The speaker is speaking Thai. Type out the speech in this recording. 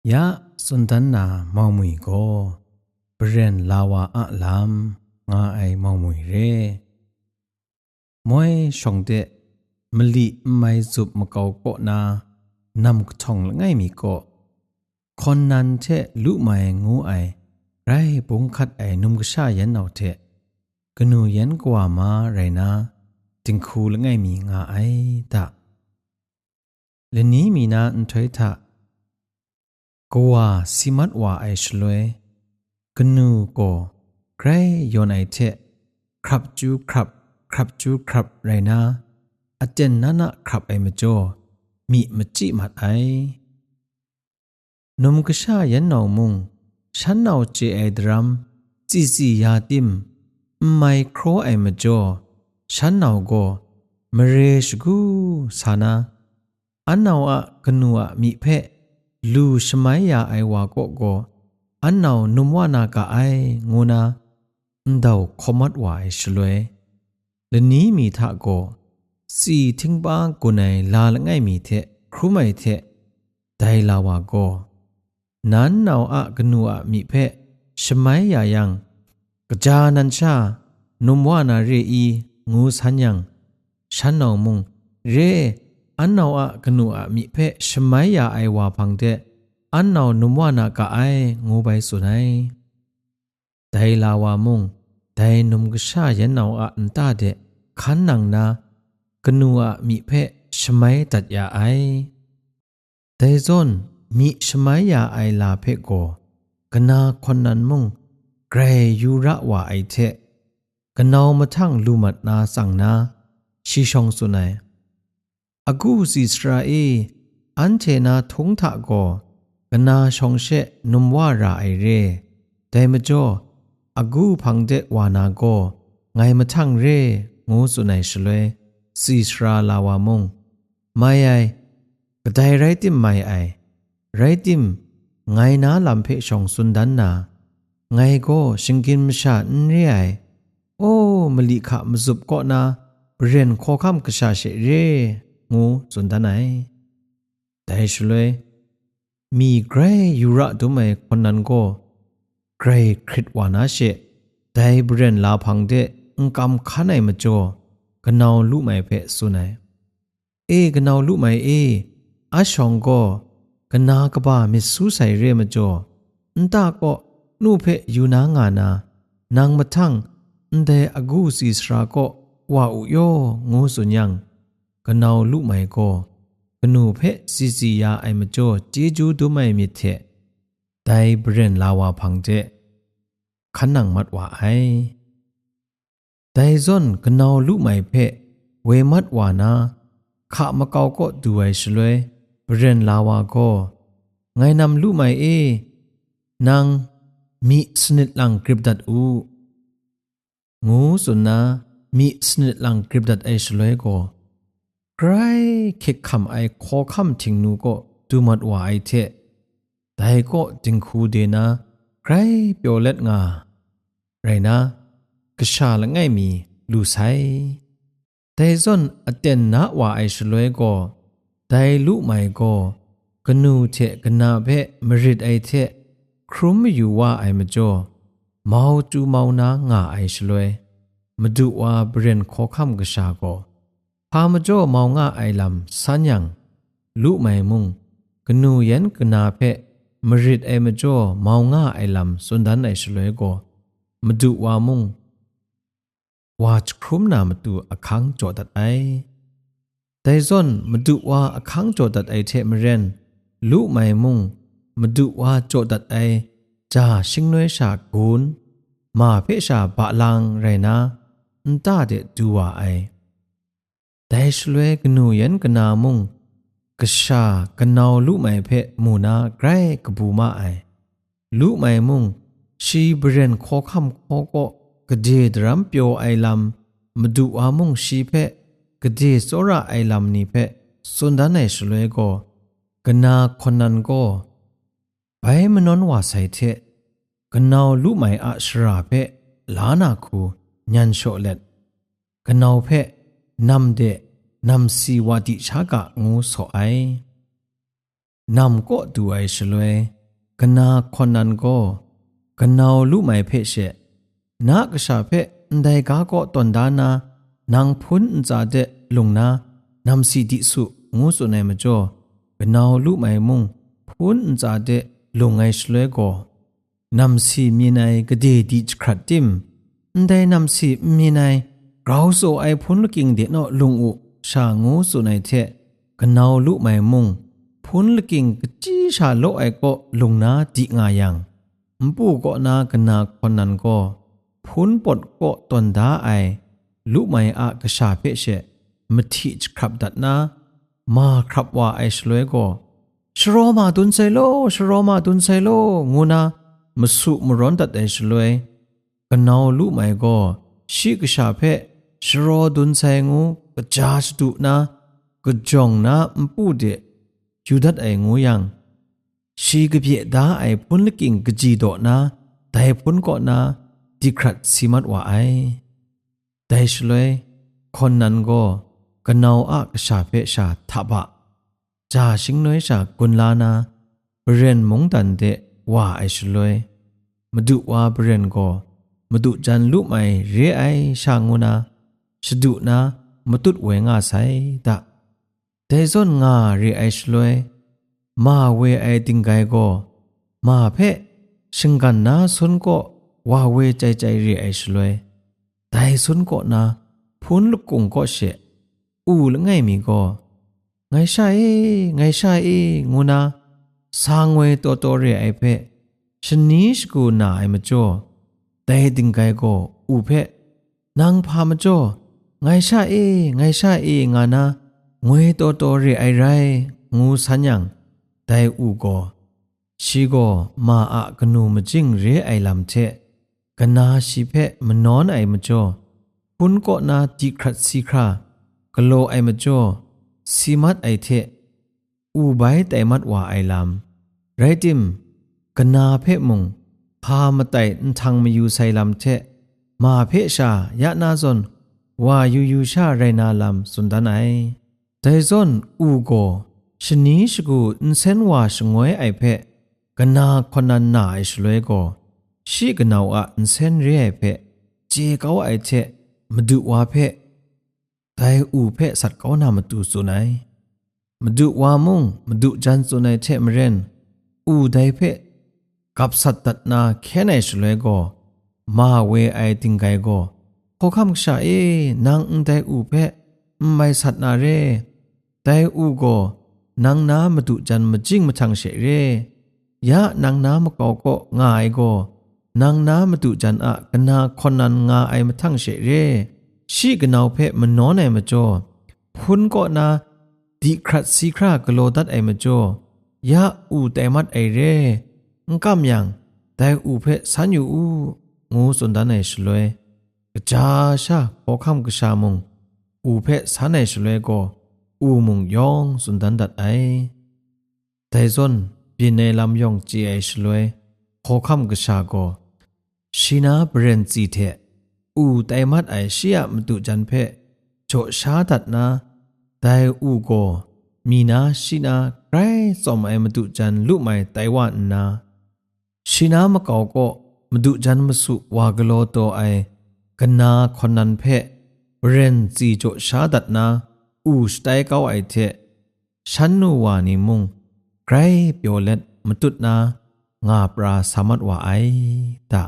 ยะสุนทันนามองมุยโกเปรนลาวาอะลามงาไอมองมุยเรมวยชงเดมลีไม่จุบมะเกาโกนานำทองละไงมีโกคนนั้นเทลุไม่งูไอไรปุงคัดไอนุ่มกษายันเอาเทกนูยันกว่ามาไรนะจึงคูละไงมีงาไอตะเลนี้มีนาอันถอยทะกว่าสิมัดว่าไอชลวยกนูโกใครโยนไอเทครับจูครับจูครับไรนะอาเจนนั่นครับไอมจ่อมีมจิมัดไอนุ่มกษายันนาวมุงฉันนาวเจไอดรัมจียาติมไมโครไอมจ่อฉันนาวโกมเรชกูสานาอันนาวกนูมีเพลูชมัยยาไอวาโกโกอันนาวนุมวานากาไองูนาดาวคอมัดวาไอชลวยและนี้มีทะโกสีทิ้งบ้างกุนัยลาละไงมีเทครูไม่เทไดลาวาโกนั้นนาวกนูมีเพชมัยยายังกจานันชานุมวานาเรอีงูสัญญังฉันนาวมุงเรอันนาวกนูมีเพชมัยยาไอวาพังเดอันนาวนุมวานากาไองูไปสุนัยไดลาวามุงไดนุมกษายันนาวอันตาเดขันนังนากนูมีเพชมัยตัดยาไอไดซอนมีชมัยยาไอลาเพโกกนาคนนั้นมุงเกรยูระว่าไอเทกนาวมาทั้งลูมัดนาสังนาชิชองสุนัยอากูสิสราเออันเทนาทงทะโกกนาชองเชนุมว่าราไอเรแต่มจ่ออากูพังเดวานาโกไงมาทั้งเรงูสุนัยชลวยสิสราลาวามงไม่ไอกระไดไรติมไม่ไอไรติมไงนาลำเพชองสุนดันนาไงโกชิงกินมชาอันเรไอโอ้มลิขะมจุบก็นาเรียนข้อคำกษาเชเรงูสุนดันไอแต่ชลวยมีเกรยูระดูไม่คนนั้นก็เกรคริตวานาเชแต่เรียนลาพังเดงกำขันไอมาจ่อกนาวลุไม่เพสุนัยกนาวลุไม่อาชองก็กนากบ้ามิสุใส่เรมาจ่อตาก็นูเพอยู่นางานานางมาทั้งแต่อากูสิสราก็ว่าอุโยงูสุญญังกนาวลุไม่ก็กนูเพสิยาไอมาจ่อเจจูดูไม่มิเทแต่เบรนลาวาพังเจขันนังมัดว่าไอแต่ซอนกนาวลุไม่เพเวมัดว่านาข้ามะเกาก็ดูไอชลวยเบรนลาวาก็ไงนำลุไม่นางมีสนิทลังกริบดัดอูงูสุนนามีสนิทลังกริบดัดไอชลวยก็ใครคิดคำไอขอคำทิ้งนูก็ดูมัดว่าไอเทแต่ก็จึงคูเดนะใครเปียวเล็ดงาไรนะกษาละไงมีลูไซแต่ซอนอเตนนาว่าไอชลวยก็แต่ลุไม่ก็กนูเทกนาเพมริดไอเทครุมไม่อยู่ว่าไอมาจ่อเมาจูเมานางาไอชลวยมาดูว่าเบรนขอคำกษาก็พามาจ่อเมางาไอลำสัญญังลุไม่มุงกนูยันกนาเพมริดไอมาจ่อเมางาไอลำสุนดันไอชลวยก็มาดูว่ามุงว่าจะครุมนามาดูอคังจอดัดไอแต่ซอนมาดูว่าอคังจอดัดไอเทมเรนลุไม่มุงมาดูว่าจอดัดไอจ่าชิงน้อยชากูนมาเพชาบะลังไรนะตาเดดูว่าไอแต่ชลวยกนูยันกนามุงกษากนาวลุไม่เพมูนาไกรกบูมาไอลุไม่มุงชีเบรนขอคำขอก็กเดดรัมเปียวไอลำมาดูอามุงชีเพกเดสระไอลำนี้เพสุนดานไอชลวยก็กนาคนนั้นก็ไปมนนว่าใส่เทกนาวลุไม่อาชราเพลานาคูยันโชเล็ดกนาวเพนำเดนำสีวาดิชากะงูโซไอ นำก็ดูไอชลวยกันนาคนนั้นก็กันนาลุไม่เพเชนักชาเพได้กาก็ตอนดานานางพุนจ่าเดลุงนานำสีดิสุงูสุนัยมจ่อกันนาลุไม่มุงพุนจ่าเดลุงไอชลวยก็นำสีมีนายกเดดิจครัดติมได้นำสีมีนายเราโซไอพุนลกิงเดนอลุงอุชางูสุนัยเทกันนาลุไม่มุงพุนลกิงกจีชาโลไอก็ลุงนาดิงายังปูก็นากันนาคนนั้นก็พุนปดก็ตอนดาไอลุไม่อากษาเพเชมทิจครับดัดนามาครับว่าไอชลวยก็ชโรมาตุนไซโลชโรมาตุนไซโลงูนามสุมร้อนดัดไอชลวยกันนาลุไม่ก็ชิกษาเพชโรตุนไซงูกจาสดุนากจงนาปูเดยูดัดไองูยังชีกเบียดาไอพุนลกิงกจีโดนาแต่พุนก็นาดิครัดสิมัดว่าไอแต่ชลวยคนนั้นก็กันนาอากษาเพชาทับะจาชิงน้อยชากุนลานาเบรนมงตันเดว่าไอชลวยมาดูว่าเบรนก็มาดูจันลุไม่เรไอชางูนาชดุนามาตุดเวงาไซตะแต่ซอนงาเรไอชลวยมาเวไอติงไกก็มาเพชิงกันนาสุนก็ว่าเวใจใจเรไอชลวยแต่สุนก็นาพุนลุกกุงก็เชอูละไงมีก็ไงใช่ไงใช่งูนาสางเวตัวตัวเรไอเพชนิชกูนาไอมาจ่อแต่ติงไกก็อูเพนางพามาจ่อไงใช่ไงใช่งานาเวตัวตัวเรไอไรงูสัญญังแต่อูก็ชีก็มาอะกนูมจิงเรไอลำเทกนาชีเพมันนอนไอมาจ่อพุนก็นาดิครัดสีครากโลไอมาจ่อสีมัดไอเทอูใบแต่มัดว่าไอลำไรติมกนาเพมุงพามาไต่ทางมาอยู่ใส่ลำเทมาเพชายะนาซอนว่าอยู่ชาไรนาลำสุนทานไอแต่ซอนอูโกชนีชกูอินเซนว่าชงวยไอเพกนาคนนั้นนาไอชลวยโกชีกนาวอะอินเซนเรียเพเจเกาไอเทมาดูว่าเพแต่อูเพสัตว์เกานามาดูสุนัยมาดูว่ามุงมาดูจันสุนัยเทมเรนอูได้เพกับสัตว์ตัดนาแค่ไหนชลวยโกมาเวไอติงไกโกพอคำชานางได้อูเพไม่สัตว์นาเรแต่อูโกนางน้ามาดูจันมาจิ้งมาทางเฉเรยะนางน้ามาเกาก็ง่ายโกนางน้ามาดูจันอะกันนาคนนั้นงาไอมาทางเฉเรชีกันเอาเพมันนอนไอมาจ่อพุนก็นาดิครัดสีครากโลดัดไอมาจ่อยะอูแต่มัดไอเรงกำยังแต่อูเพสันอยู่อูงูสุนดานไอชลวยกจาชาพอคำกชามุงอูเพสันไอชลวยก็อูมุงยองสุนดันดัดไอแต่ซอนปีในลำยองจีไอชลวยพอคำกชาก็ชีนาเบรนจีเทอูแต่มัดไอเชียมตุจันเพโจชาดัดนาแต่อูก็มีนาชีนาไรสมไอมตุจันลุไม่ไต้หวันนาชีนามะเกาก็มดุจันมสุวากโลโตไอกันนาคนนั้นเพเรนจีโจชาดัดนาอูสไตเกาไอเทฉันนูวานิมุงไกรเปียวเล็ดมตุดนางาปราสามัดว่าไอตะ